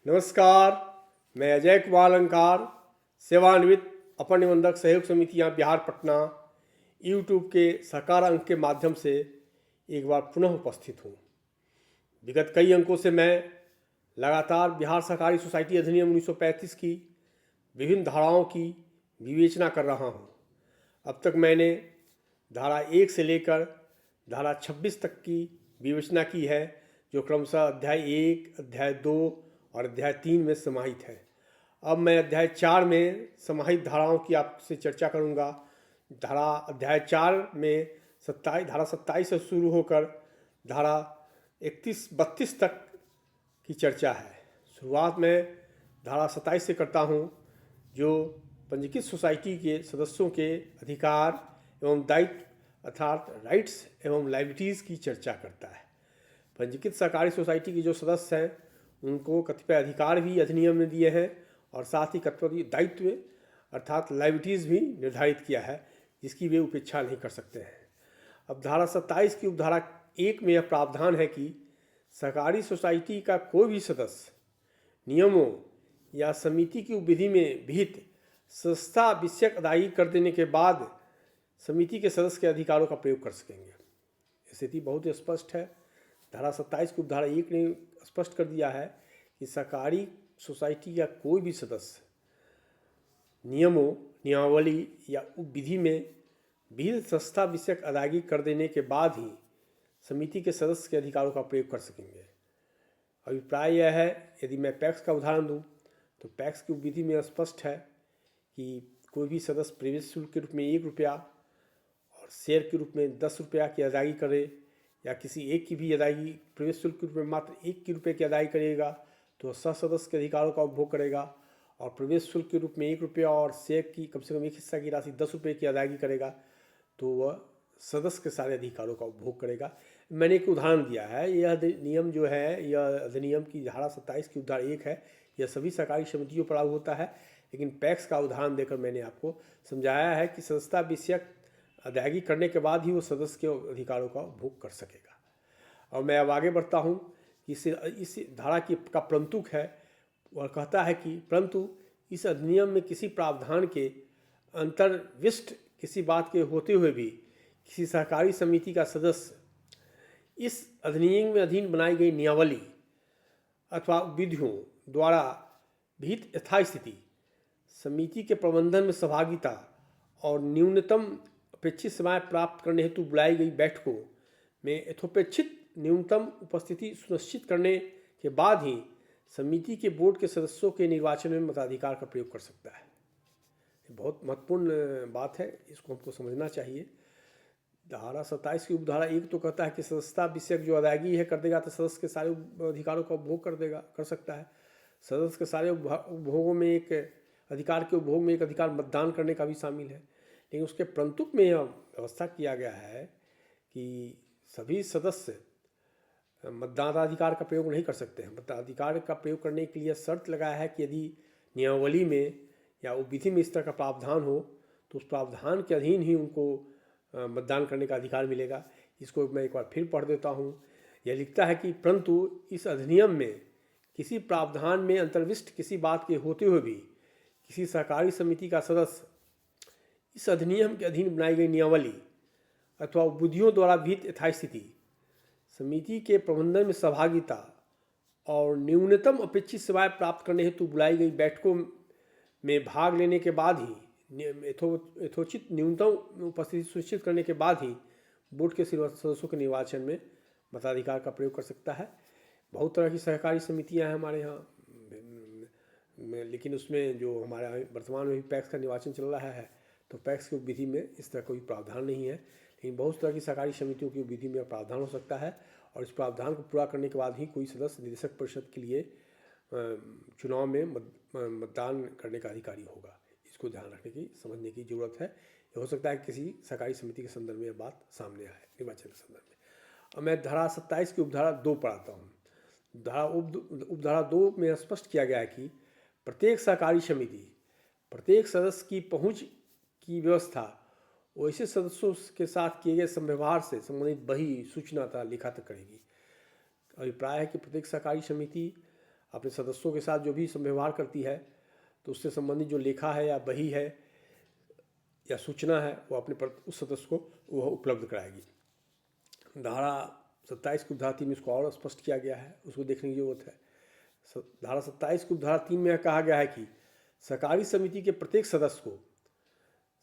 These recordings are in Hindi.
नमस्कार। मैं अजय कुमार अलंकार, सेवानिवृत्त अपर निबंधक सहयोग समितियां बिहार पटना यूट्यूब के साकार अंक के माध्यम से एक बार पुनः उपस्थित हूं। विगत कई अंकों से मैं लगातार बिहार सहकारी सोसाइटी अधिनियम 1935 की विभिन्न धाराओं की विवेचना कर रहा हूं। अब तक मैंने धारा 1 से लेकर धारा 26 तक की विवेचना की है, जो क्रमशः अध्याय 1, अध्याय 2 और अध्याय 3 में समाहित है। अब मैं अध्याय 4 में समाहित धाराओं की आपसे चर्चा करूंगा। अध्याय 4 में धारा 27 से शुरू होकर धारा 31-32 तक की चर्चा है। शुरुआत में धारा 27 से करता हूं, जो पंजीकृत सोसाइटी के सदस्यों के अधिकार एवं दायित्व अर्थात राइट्स एवं लाइबिलिटीज़ की चर्चा करता है। पंजीकृत सहकारी सोसाइटी के जो सदस्य हैं उनको कतिपय अधिकार भी अधिनियम ने दिए हैं और साथ ही कतिपय दायित्व अर्थात लाइबिलिटीज़ भी निर्धारित किया है, जिसकी वे उपेक्षा नहीं कर सकते हैं। अब धारा 27 की उपधारा 1 में यह प्रावधान है कि सहकारी सोसाइटी का कोई भी सदस्य नियमों या समिति की विधि में विहित संस्था विषयक अदायगी कर देने के बाद समिति के सदस्य के अधिकारों का प्रयोग कर सकेंगे। स्थिति बहुत ही स्पष्ट है। धारा 27 की उपधारा 1 ने स्पष्ट कर दिया है कि सहकारी सोसाइटी का कोई भी सदस्य नियमों, नियमावली या विधि में विहित संस्था विषयक अदायगी कर देने के बाद ही समिति के सदस्य के अधिकारों का प्रयोग कर सकेंगे। अभिप्राय यह है, यदि मैं पैक्स का उदाहरण दूं तो पैक्स की विधि में स्पष्ट है कि कोई भी सदस्य प्रवेश शुल्क के रूप में 1 रुपया और शेयर के रूप में 10 रुपया की अदायगी करे या किसी एक की भी अदायगी प्रवेश शुल्क के रूप में मात्र 1 रुपये की अदायगी करेगा तो सह सदस्य के अधिकारों का उपभोग करेगा, और प्रवेश शुल्क के रूप में 1 रुपया और शेयर की कम से कम एक हिस्सा की राशि 10 रुपये की अदायगी करेगा तो वह सदस्य के सारे अधिकारों का उपभोग करेगा। मैंने एक उदाहरण दिया है। यह नियम जो है, यह अधिनियम की धारा 27 की उपधारा 1 है। यह सभी सहकारी समितियों पर लागू होता है, लेकिन पैक्स का उदाहरण देकर मैंने आपको समझाया है कि संस्था विषयक अदायगी करने के बाद ही वो सदस्य के अधिकारों का उपभोग कर सकेगा। और मैं अब आगे बढ़ता हूँ कि इस धारा की का प्रंतुक है। वह कहता है कि परंतु इस अधिनियम में किसी प्रावधान के अंतर्विष्ट किसी बात के होते हुए भी किसी सहकारी समिति का सदस्य इस अधिनियम में अधीन बनाई गई नियमावली अथवा विधियों द्वारा विहित यथास्थिति समिति के प्रबंधन में सहभागिता और न्यूनतम अपेक्षित सेवाएं प्राप्त करने हेतु बुलाई गई बैठकों में यथोपेक्षित न्यूनतम उपस्थिति सुनिश्चित करने के बाद ही समिति के बोर्ड के सदस्यों के निर्वाचन में मताधिकार का प्रयोग कर सकता है। ये बहुत महत्वपूर्ण बात है, इसको हमको समझना चाहिए। धारा 27 की उपधारा 1 तो कहता है कि सदस्यता विषयक जो अदायगी है कर देगा तो सदस्य के सारे अधिकारों का उपभोग कर सकता है। सदस्य के सारे उपभोगों में एक अधिकार के उपभोग में एक अधिकार मतदान करने का भी शामिल है, लेकिन उसके प्रंतुक में यह व्यवस्था किया गया है कि सभी सदस्य मतदानाधिकार का प्रयोग नहीं कर सकते हैं। मतदानाधिकार का प्रयोग करने के लिए शर्त लगाया है कि यदि नियमावली में या विधि में इस तरह का प्रावधान हो तो उस प्रावधान के अधीन ही उनको मतदान करने का अधिकार मिलेगा। इसको मैं एक बार फिर पढ़ देता हूँ। यह लिखता है कि परंतु इस अधिनियम में किसी प्रावधान में अंतर्विष्ट किसी बात के होते हुए भी किसी सहकारी समिति का सदस्य इस अधिनियम के अधीन बनाई गई नियमावली अथवा विधियों द्वारा विहित यथास्थिति समिति के प्रबंधन में सहभागिता और न्यूनतम अपेक्षित सेवाएं प्राप्त करने हेतु बुलाई गई बैठकों में भाग लेने के बाद ही यथोचित न्यूनतम उपस्थिति सुनिश्चित करने के बाद ही बोर्ड के सदस्यों के निर्वाचन में मताधिकार का प्रयोग कर सकता है। बहुत तरह की सहकारी समितियां हैं हमारे यहाँ, लेकिन उसमें जो हमारा वर्तमान में भी पैक्स का निर्वाचन चल रहा है तो पैक्स की विधि में इस तरह कोई प्रावधान नहीं है, लेकिन बहुत तरह की सहकारी समितियों की विधि में प्रावधान हो सकता है और इस प्रावधान को पूरा करने के बाद ही कोई सदस्य निदेशक परिषद के लिए चुनाव में मतदान करने का अधिकारी होगा। इसको ध्यान रखने की समझने की जरूरत है। ये हो सकता है किसी सहकारी समिति के संदर्भ में यह बात सामने आए निर्वाचन के संदर्भ में। अब मैं धारा 27 की उपधारा 2 पढ़ाता हूँ। उपधारा 2 में स्पष्ट किया गया है कि प्रत्येक सहकारी समिति प्रत्येक सदस्य की पहुँच की व्यवस्था वैसे सदस्यों के साथ किए गए संव्यवहार से संबंधित बही सूचना तथा लिखा तक करेगी। अभिप्राय है कि प्रत्येक सहकारी समिति अपने सदस्यों के साथ जो भी व्यवहार करती है तो उससे संबंधित जो लेखा है या बही है या सूचना है वो अपने उस सदस्य को वह उपलब्ध कराएगी। धारा 27 की उपधारा 3 में इसको और स्पष्ट किया गया है, उसको देखने की जरूरत है। धारा 27 की उपधारा 3 में कहा गया है कि सहकारी समिति के प्रत्येक सदस्य को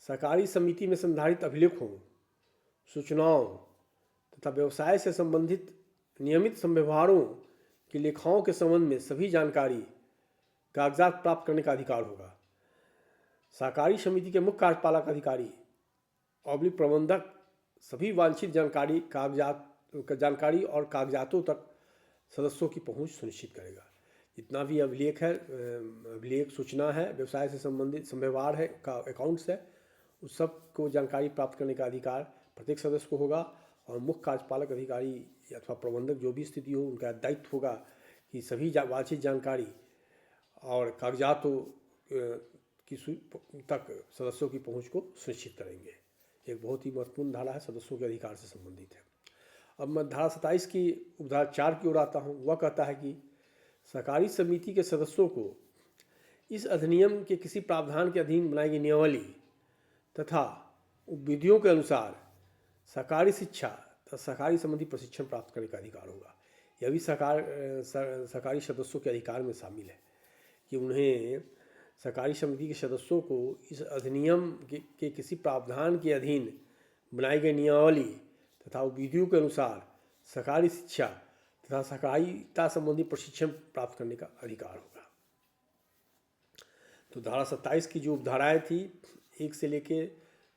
सहकारी समिति में संधारित अभिलेखों, सूचनाओं तथा व्यवसाय से संबंधित नियमित व्यवहारों की लेखाओं के संबंध में सभी जानकारी कागजात प्राप्त करने का अधिकार होगा। सहकारी समिति के मुख्य कार्यपालक अधिकारी ऑब्लिक प्रबंधक सभी वांछित जानकारी और कागजातों तक सदस्यों की पहुंच सुनिश्चित करेगा। जितना भी अभिलेख है, अभिलेख सूचना है, व्यवसाय से संबंधित व्यवहार है, का अकाउंट्स है, उस सब को जानकारी प्राप्त करने का अधिकार प्रत्येक सदस्य को होगा। और मुख्य कार्यपालक अधिकारी अथवा प्रबंधक जो भी स्थिति हो, उनका दायित्व होगा कि सभी वांछित जानकारी और कागजातों की तक सदस्यों की पहुंच को सुनिश्चित करेंगे। एक बहुत ही महत्वपूर्ण धारा है, सदस्यों के अधिकार से संबंधित है। अब मैं धारा 27 की उपधारा 4 की ओर आता हूँ। वह कहता है कि सहकारी समिति के सदस्यों को इस अधिनियम के किसी प्रावधान के अधीन बनाई गई नियमावली तथा विधियों के अनुसार सहकारी शिक्षा तथा सहकारी संबंधी प्रशिक्षण प्राप्त करने का अधिकार होगा। यह भी सहकारी सदस्यों के अधिकार में शामिल है कि उन्हें सहकारी समिति के सदस्यों को इस अधिनियम के किसी प्रावधान के अधीन बनाई गई नियमावली तथा विधियों के अनुसार सहकारी शिक्षा तथा सहकारिता संबंधी प्रशिक्षण प्राप्त करने का अधिकार होगा। तो धारा 27 की जो उपधाराएँ थी, 1 से लेके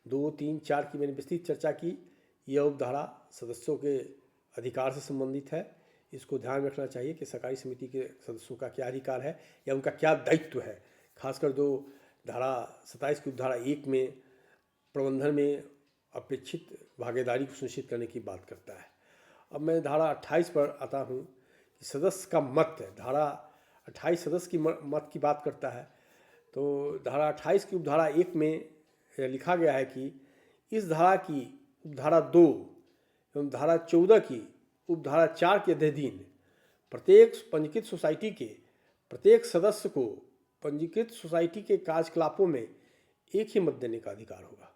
2, 3, 4 की मैंने विस्तृत चर्चा की। यह उपधारा सदस्यों के अधिकार से संबंधित है। इसको ध्यान रखना चाहिए कि सहकारी समिति के सदस्यों का क्या अधिकार है या उनका क्या दायित्व है। खासकर जो धारा 27 की उपधारा 1 में प्रबंधन में अपेक्षित भागीदारी को सुनिश्चित करने की बात करता है। अब मैं धारा 28 पर आता हूँ कि सदस्य का मत है। धारा 28 सदस्य की मत की बात करता है। तो धारा 28 की उपधारा 1 में लिखा गया है कि इस धारा की उपधारा 2 एवं धारा 14 की उपधारा 4 के अधीन प्रत्येक पंजीकृत सोसाइटी के प्रत्येक सदस्य को पंजीकृत सोसाइटी के कार्यकलापों में एक ही मत देने का अधिकार होगा,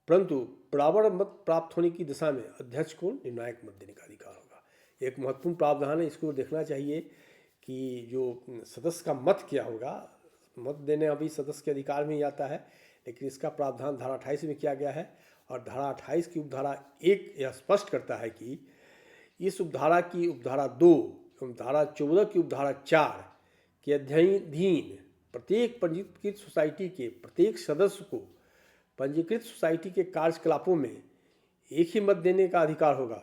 परंतु बराबर मत प्राप्त होने की दिशा में अध्यक्ष को निर्णायक मत देने का अधिकार होगा। एक महत्वपूर्ण प्रावधान है, इसको देखना चाहिए कि जो सदस्य का मत क्या होगा। मत देने अभी सदस्य के अधिकार में ही आता है, लेकिन इसका प्रावधान धारा 28 में किया गया है। और धारा 28 की उपधारा 1 यह स्पष्ट करता है कि इस उपधारा की उपधारा 2 एवं धारा 14 की उपधारा 4 के अधीन प्रत्येक पंजीकृत सोसाइटी के प्रत्येक सदस्य को पंजीकृत सोसाइटी के कार्यकलापों में एक ही मत देने का अधिकार होगा,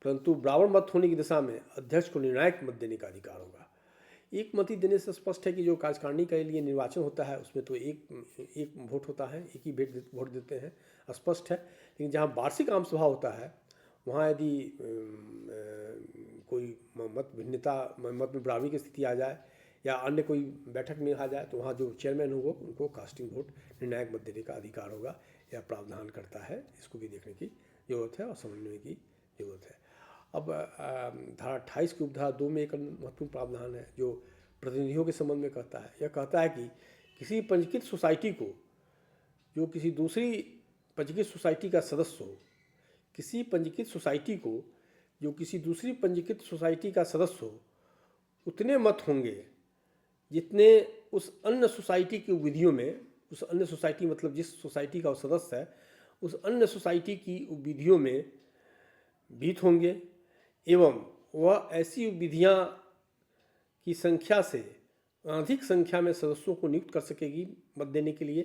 परंतु बराबर मत होने की दिशा में अध्यक्ष को निर्णायक मत देने का अधिकार होगा। एक मत ही देने से स्पष्ट है कि जो कार्यकारिणी के लिए निर्वाचन होता है उसमें तो एक वोट होता है, एक ही वोट देते हैं, स्पष्ट है। लेकिन जहाँ वार्षिक आम सभा होता है वहाँ यदि कोई मत भिन्नता, मत में बराबरी की स्थिति आ जाए या अन्य कोई बैठक में आ जाए तो वहाँ जो चेयरमैन होगा उनको कास्टिंग वोट निर्णायक मत देने का अधिकार होगा, यह प्रावधान करता है। इसको भी देखने की जरूरत है और समझने की जरूरत है। अब धारा 28 की उपधारा 2 में एक महत्वपूर्ण प्रावधान है जो प्रतिनिधियों के संबंध में कहता है। यह कहता है कि किसी पंजीकृत सोसाइटी को जो किसी दूसरी पंजीकृत सोसाइटी का सदस्य हो, किसी पंजीकृत सोसाइटी को जो किसी दूसरी पंजीकृत सोसाइटी का सदस्य हो, उतने मत होंगे जितने उस अन्य सोसाइटी की विधियों में, उस अन्य सोसाइटी मतलब जिस सोसाइटी का वो सदस्य है, उस अन्य सोसाइटी की विधियों में विहित होंगे एवं वह ऐसी विधियां की संख्या से अधिक संख्या में सदस्यों को नियुक्त कर सकेगी मत देने के लिए।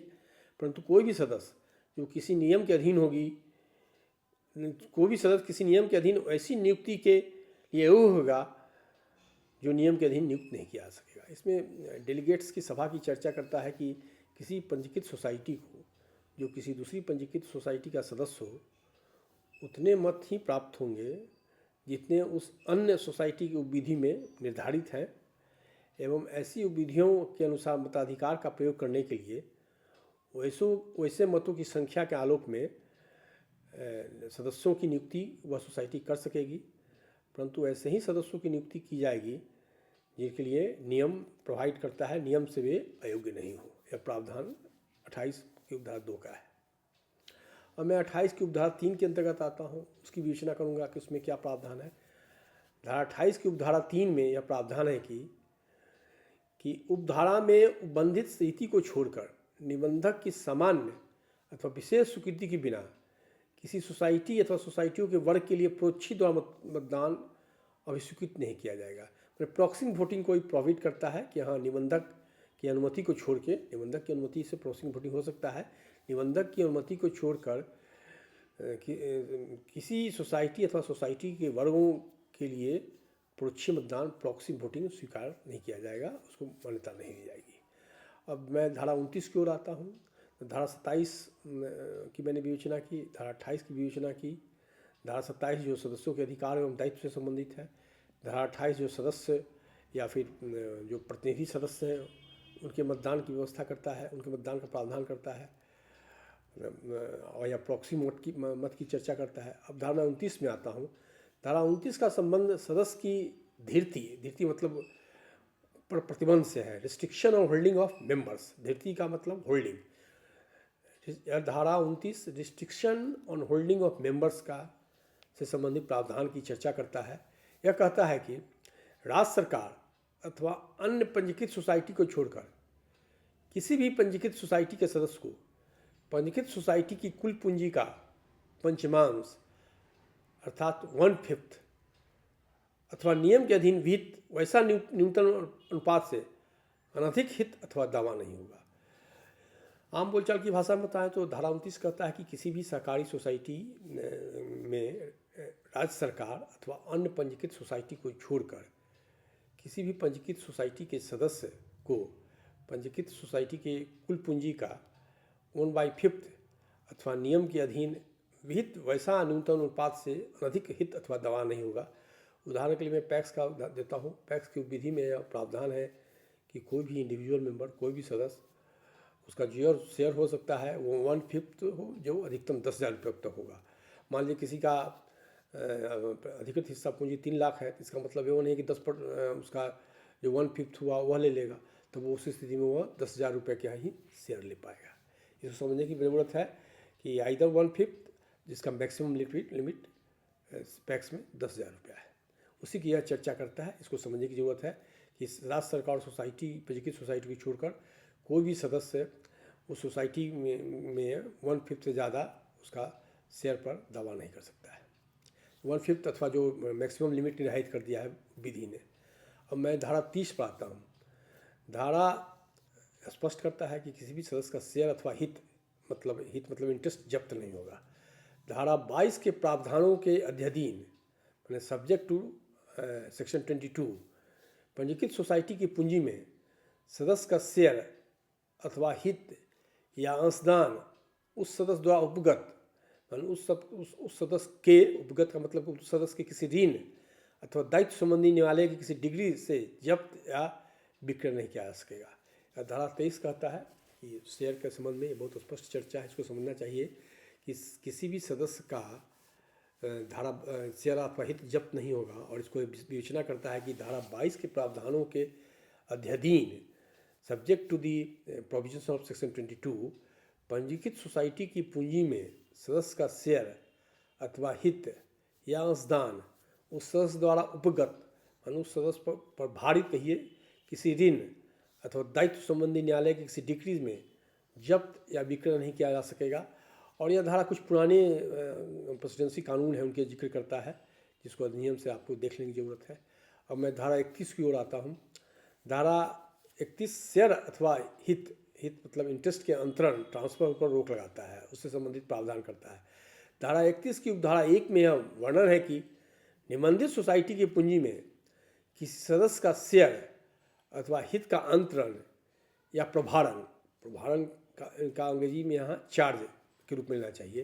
परंतु कोई भी सदस्य जो किसी नियम के अधीन होगी, कोई भी सदस्य किसी नियम के अधीन ऐसी नियुक्ति के लिए होगा जो नियम के अधीन नियुक्त नहीं किया जा सकेगा। इसमें डेलीगेट्स की सभा की चर्चा करता है कि किसी पंजीकृत सोसाइटी को जो किसी दूसरी पंजीकृत सोसाइटी का सदस्य हो उतने मत ही प्राप्त होंगे जितने उस अन्य सोसाइटी की विधि में निर्धारित हैं एवं ऐसी विधियों के अनुसार मताधिकार का प्रयोग करने के लिए वैसे मतों की संख्या के आलोक में सदस्यों की नियुक्ति वह सोसाइटी कर सकेगी। परंतु ऐसे ही सदस्यों की नियुक्ति की जाएगी जिनके लिए नियम प्रोवाइड करता है, नियम से वे अयोग्य नहीं हो। यह प्रावधान 28 की उपधारा 2 का है। और मैं 28 की उपधारा 3 के अंतर्गत आता हूँ, उसकी विवेचना करूँगा कि उसमें क्या प्रावधान है। धारा 28 की उपधारा 3 में यह प्रावधान है कि उपधारा में उपबंधित स्थिति को छोड़कर निबंधक की सामान्य अथवा विशेष स्वीकृति के बिना किसी सोसाइटी अथवा सोसाइटियों के वर्ग के लिए प्रोक्षी द्वारा मतदान अभिस्वीकृत नहीं किया जाएगा। मतलब प्रॉक्सिंग वोटिंग को प्रोवाइड करता है कि हाँ, निबंधक की अनुमति को छोड़ के, निबंधक की अनुमति से प्रॉक्सिंग वोटिंग हो सकता है, निबंधक की अनुमति को छोड़कर किसी सोसाइटी अथवा सोसाइटी के वर्गों के लिए प्रोक्षी मतदान प्रॉक्सी वोटिंग स्वीकार नहीं किया जाएगा, उसको मान्यता नहीं दी जाएगी। अब मैं धारा 29 की ओर आता हूँ। धारा 27 की मैंने विवेचना की, धारा 28 की विवेचना की। धारा 27 जो सदस्यों के अधिकार एवं दायित्व से संबंधित है। धारा 28 जो सदस्य या फिर जो प्रतिनिधि सदस्य हैं उनके मतदान की व्यवस्था करता है, उनके मतदान का प्रावधान करता है, और या प्रॉक्सी मत की चर्चा करता है। अब धारा 29 में आता हूँ। धारा 29 का संबंध सदस्य की धीर्ति मतलब प्रतिबंध से है, रिस्ट्रिक्शन और होल्डिंग ऑफ मेंबर्स। धीर्ति का मतलब होल्डिंग। धारा 29 restriction on holding of members का से संबंधित प्रावधान की चर्चा करता है। यह कहता है कि राज्य सरकार अथवा अन्य पंजीकृत सोसाइटी को छोड़कर किसी भी पंजीकृत सोसाइटी के सदस्य को पंजीकृत सोसाइटी की कुल पूंजी का पंचमांश अर्थात 1/5 अथवा नियम के अधीन विहित वैसा न्यूनतम अनुपात से अनधिक हित अथवा दावा नहीं होगा। आम बोलचाल की भाषा में बताएं तो धारा 29 कहता है कि किसी भी सहकारी सोसाइटी में राज्य सरकार अथवा अन्य पंजीकृत सोसाइटी को छोड़कर किसी भी पंजीकृत सोसाइटी के सदस्य को पंजीकृत सोसाइटी के कुल पूंजी का 1/5 अथवा नियम के अधीन विहित वैसा न्यूनतम अनुपात से अनधिक हित अथवा दावा नहीं होगा। उदाहरण के लिए मैं पैक्स का देता हूँ। पैक्स की विधि में यह प्रावधान है कि कोई भी इंडिविजुअल मेंबर, कोई भी सदस्य, उसका जो शेयर हो सकता है वो 1/5 हो, जो अधिकतम 10,000 रुपये तक होगा। मान लीजिए किसी का अधिकृत हिस्सा पूंजी 3 लाख है, इसका मतलब ये वो नहीं कि 10% उसका जो 1/5 हुआ वह ले लेगा, तो वो उस स्थिति में वह 10,000 रुपये का ही शेयर ले पाएगा। इसको समझने की ज़रूरत है कि आइदर 1/5 जिसका मैक्सिमम लिमिट पैक्स में 10,000 रुपया है, उसी की यह चर्चा करता है। इसको समझने की ज़रूरत है कि राज्य सरकार सोसाइटी, पंजीकृत सोसाइटी को छोड़कर कोई भी सदस्य उस सोसाइटी में 1/5 से ज़्यादा उसका शेयर पर दावा नहीं कर सकता है। 1/5 अथवा जो मैक्सिमम लिमिट निर्धारित कर दिया है विधि ने। अब मैं धारा 30 पर आता हूँ। धारा स्पष्ट करता है कि किसी भी सदस्य का शेयर अथवा हित मतलब इंटरेस्ट जब्त नहीं होगा। धारा 22 के प्रावधानों के अध्ययन मैंने सब्जेक्ट टू सेक्शन 22 पंजीकृत सोसाइटी की पूंजी में सदस्य का शेयर अथवा हित या अंशदान उस सदस्य द्वारा उपगत, उस सदस्य के उपगत का मतलब उस सदस्य के किसी ऋण अथवा दायित्व संबंधी न्यायालय की किसी डिग्री से जब्त या विक्रय नहीं किया जा सकेगा। धारा 23 कहता है कि शेयर के संबंध में ये बहुत स्पष्ट चर्चा है। इसको समझना चाहिए कि किसी भी सदस्य का धारा शेयर अथवा हित जब्त नहीं होगा, और इसको विवेचना करता है कि धारा 22 के प्रावधानों के अध्ययन subject to the provisions of section 22 पंजीकृत सोसाइटी की पूंजी में सदस्य का शेयर अथवा हित या अंशदान उस सदस्य द्वारा उपगत उस सदस्य पर भारित कहिए किसी ऋण अथवा दायित्व संबंधी न्यायालय की किसी डिक्री में जब्त या विक्रय नहीं किया जा सकेगा। और यह धारा कुछ पुराने प्रेसिडेंसी कानून है उनके जिक्र करता है, जिसको अधिनियम से आपको देखने की ज़रूरत है। अब मैं धारा 31 की ओर आता हूँ। धारा 31 शेयर अथवा हित मतलब इंटरेस्ट के अंतरण ट्रांसफर पर रोक लगाता है, उससे संबंधित प्रावधान करता है। धारा 31 की उपधारा 1 में यह वर्णन है कि निबंधित सोसाइटी की पूंजी में किसी सदस्य का शेयर अथवा हित का अंतरण या प्रभारण का अंग्रेजी में यहाँ चार्ज के रूप में लेना चाहिए।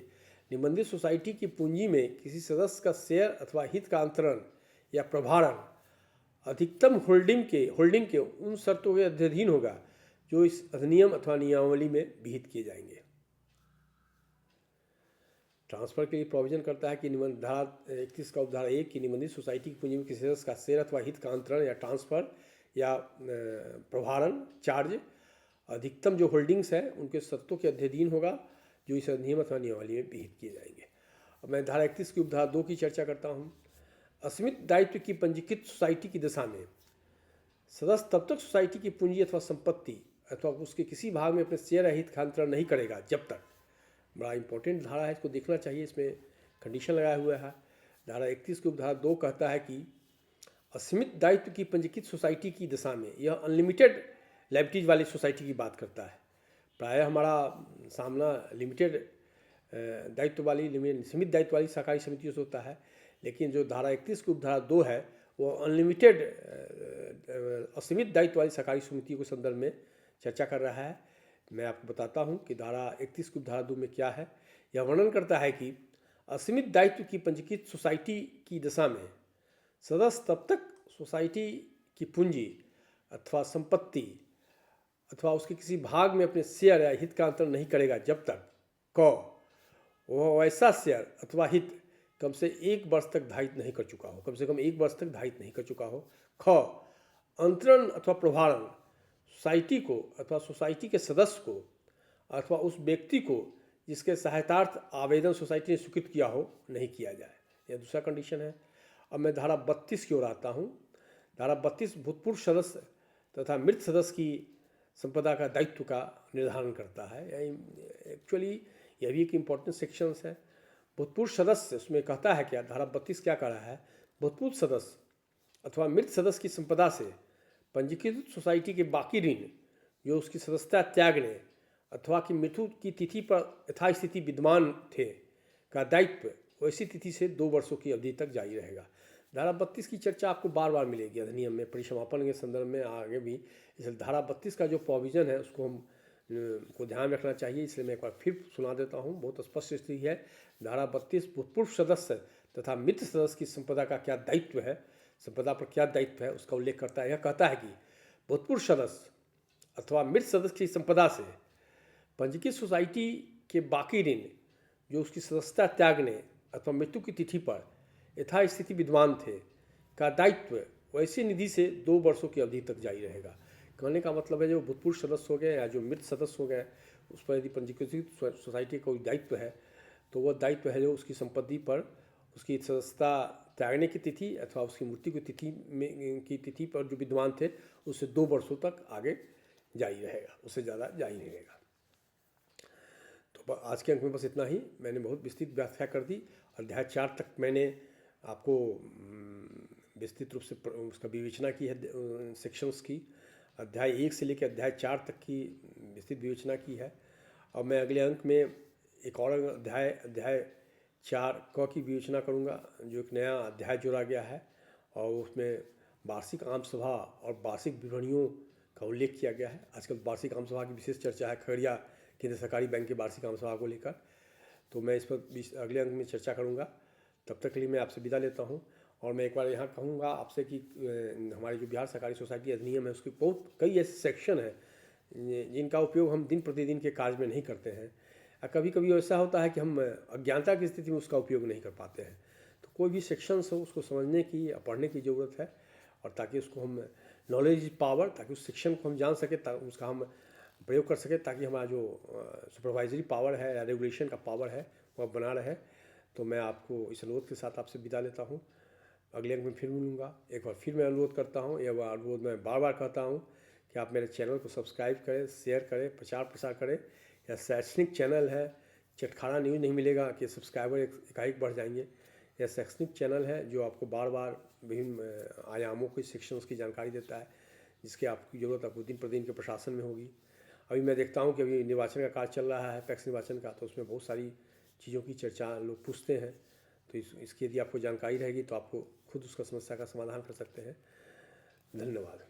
निबंधित सोसाइटी की पूंजी में किसी सदस्य का शेयर अथवा हित का अंतरण या प्रभारण अधिकतम होल्डिंग के उन शर्तों के अधीन होगा जो इस अधिनियम अथवा नियमावली में विहित किए जाएंगे। ट्रांसफर के लिए प्रोविजन करता है कि धारा 31 का उपधारा 1 की निबंधित सोसाइटी की पूंजी में किसी सदस्य का शेयर अथवा हित का अंतरण या ट्रांसफर या प्रभारण चार्ज अधिकतम जो होल्डिंग्स हैं उनके शर्तों के अधीन होगा जो इस अधिनियम अथवा नियमावली में विहित किए जाएंगे। अब मैं धारा 31 की उपधारा 2 की चर्चा करता हूँ। असीमित दायित्व की पंजीकृत सोसाइटी की दशा में सदस्य तब तक सोसाइटी की पूंजी अथवा संपत्ति अथवा उसके किसी भाग में अपने शेयर या हित का अंतरण नहीं करेगा जब तक, बड़ा इंपॉर्टेंट धारा है, इसको देखना चाहिए, इसमें कंडीशन लगाया हुआ है। धारा 31 की उपधारा 2 कहता है कि असीमित दायित्व की पंजीकृत सोसाइटी की दशा में, यह अनलिमिटेड लाइबिलिटीज वाली सोसाइटी की बात करता है। प्रायः हमारा सामना लिमिटेड दायित्व वाली सीमित दायित्व वाली सहकारी समितियों से होता है, लेकिन जो धारा 31 की उपधारा 2 है वो अनलिमिटेड असीमित दायित्व वाली सहकारी समितियों के संदर्भ में चर्चा कर रहा है। मैं आपको बताता हूं कि धारा 31 की उपधारा 2 में क्या है। यह वर्णन करता है कि असीमित दायित्व की पंजीकृत सोसाइटी की दशा में सदस्य तब तक सोसाइटी की पूंजी अथवा संपत्ति अथवा उसके किसी भाग में अपने शेयर या हित का अंतरण नहीं करेगा जब तक क वह वैसा शेयर अथवा हित कम से 1 वर्ष तक धारित नहीं कर चुका हो, कम से कम 1 वर्ष तक धारित नहीं कर चुका हो। ख अंतरण अथवा प्रभारण सोसाइटी को अथवा सोसाइटी के सदस्य को अथवा उस व्यक्ति को जिसके सहायतार्थ आवेदन सोसाइटी ने स्वीकृत किया हो नहीं किया जाए, यह दूसरा कंडीशन है। अब मैं धारा 32 की ओर आता हूँ। धारा 32 भूतपूर्व सदस्य तथा मृत सदस्य की संपदा का दायित्व का निर्धारण करता है। एक्चुअली यह भी एक इम्पोर्टेंट सेक्शंस है। भूतपूर्व सदस्य, उसमें कहता है क्या, धारा 32 क्या कह रहा है, भूतपूर्व सदस्य अथवा मृत सदस्य की संपदा से पंजीकृत सोसाइटी के बाकी ऋण जो उसकी सदस्यता त्यागने अथवा की मृत्यु की तिथि पर यथास्थिति विद्यमान थे का दायित्व वैसी तिथि से 2 वर्षों की अवधि तक जारी रहेगा। धारा 32 की चर्चा आपको बार बार मिलेगी अधिनियम में, परिसमापन के संदर्भ में आगे भी। इसलिए धारा 32 का जो प्रोविज़न है उसको हम को ध्यान रखना चाहिए, इसलिए मैं एक बार फिर सुना देता हूँ, बहुत स्पष्ट स्थिति है। धारा 32 भूतपूर्व सदस्य तथा मृत सदस्य की संपदा का क्या दायित्व है, संपदा पर क्या दायित्व है उसका उल्लेख करता है। यह कहता है कि भूतपूर्व सदस्य अथवा मृत सदस्य की संपदा से पंजीकृत सोसाइटी के बाकी ऋण जो उसकी सदस्यता त्यागने अथवा मृत्यु की तिथि पर यथास्थिति विद्यमान थे का दायित्व वैसी निधि से 2 वर्षों की अवधि तक जारी रहेगा। कहने का मतलब है जो भूतपूर्व सदस्य हो गए या जो मृत सदस्य हो गए उस पर यदि पंजीकृत सोसाइटी का कोई दायित्व है तो वह दायित्व है जो उसकी संपत्ति पर उसकी सदस्यता त्यागने की तिथि अथवा उसकी मृत्यु की तिथि पर जो विद्यमान थे उससे 2 वर्षों तक आगे जारी रहेगा, उससे ज़्यादा जारी नहीं रहेगा। तो आज के अंक में बस इतना ही। मैंने बहुत विस्तृत व्याख्या कर दी। अध्याय 4 तक मैंने आपको विस्तृत रूप से उसका विवेचना की है, सेक्शंस की। अध्याय 1 से लेकर अध्याय 4 तक की विस्तृत विवेचना की है। अब मैं अगले अंक में एक और अध्याय 4 क की विवेचना करूंगा, जो एक नया अध्याय जोड़ा गया है और उसमें वार्षिक आम सभा और वार्षिक विवरणियों का उल्लेख किया गया है। आजकल वार्षिक आम सभा की विशेष चर्चा है, खगड़िया केंद्र सरकारी बैंक के वार्षिक आम सभा को लेकर। तो मैं इस पर अगले अंक में चर्चा करूँगा। तब तक के लिए मैं आपसे विदा लेता हूँ। और मैं एक बार यहाँ कहूँगा आपसे कि हमारी जो बिहार सहकारी सोसाइटी अधिनियम है उसके बहुत कई ऐसे सेक्शन हैं जिनका उपयोग हम दिन प्रतिदिन के कार्य में नहीं करते हैं। कभी कभी ऐसा होता है कि हम अज्ञानता की स्थिति में उसका उपयोग नहीं कर पाते हैं। तो कोई भी सेक्शंस हो उसको समझने की या पढ़ने की ज़रूरत है, और ताकि उसको हम नॉलेज पावर, ताकि उस सेक्शन को हम जान सकें, उसका हम प्रयोग कर सकें, ताकि हमारा जो सुपरवाइजरी पावर है या रेगुलेशन का पावर है वह बना रहे। तो मैं आपको इस अनुरोध के साथ आपसे विदा लेता हूँ। अगले अंक में फिर मिलूँगा। एक बार फिर मैं अनुरोध करता हूँ, यह अनुरोध मैं बार बार कहता हूँ कि आप मेरे चैनल को सब्सक्राइब करें, शेयर करें, प्रचार प्रसार करें। यह शैक्षणिक चैनल है, चटखारा न्यूज़ नहीं मिलेगा कि सब्सक्राइबर एकाएक बढ़ जाएंगे। यह शैक्षणिक चैनल है जो आपको बार बार विभिन्न आयामों के सेक्शंस की जानकारी देता है, जिसकी आपकी ज़रूरत आपको दिन प्रतिदिन के प्रशासन में होगी। अभी मैं देखता हूँ कि अभी निर्वाचन का कार्य चल रहा है, पैक्स निर्वाचन का, तो उसमें बहुत सारी चीज़ों की चर्चा लोग पूछते हैं। तो इसकी यदि आपको जानकारी रहेगी तो आपको खुद उसका समस्या का समाधान कर सकते हैं। धन्यवाद।